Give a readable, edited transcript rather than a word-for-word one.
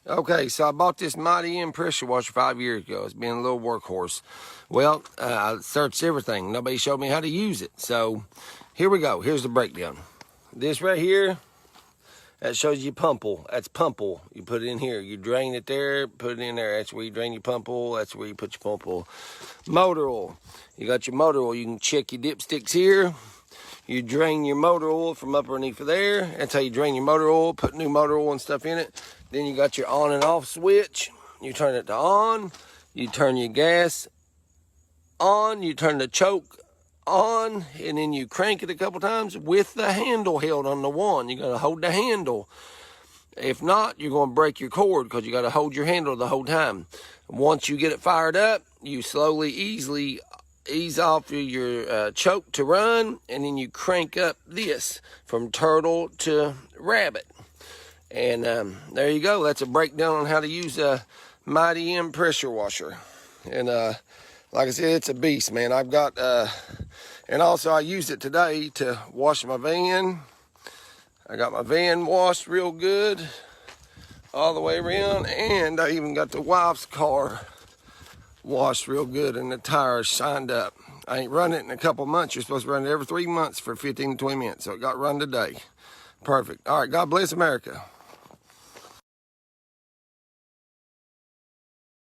Okay, so I bought this Mighty M pressure washer 5 years ago. It's been a little workhorse. Well, I searched everything. Nobody showed me how to use it. So here we go. Here's the breakdown. This right here, that shows you pump oil. That's pump oil. You put it in here. You drain it there, put it in there. That's where you drain your pump oil. That's where you put your pump oil. Motor oil. You got your motor oil. You can check your dipsticks here. You drain your motor oil from up underneath of there. That's how you drain your motor oil, put new motor oil and stuff in it. Then you got your on and off switch. You turn it to on. You turn your gas on. You turn the choke on. And then you crank it a couple times with the handle held on the one. You got to hold the handle. If not, you're going to break your cord because you got to hold your handle the whole time. Once you get it fired up, you slowly, easily ease off your choke to run, and then you crank up this from turtle to rabbit. And there you go. That's a breakdown on how to use a Mighty M pressure washer. And like I said, it's a beast, man. I've got, and also I used it today to wash my van. I got my van washed real good all the way around, and I even got the wife's car washed real good and the tires shined up. I ain't run it in a couple months. You're supposed to run it every 3 months for 15 to 20 minutes. So it got run today. Perfect. All right, God bless America.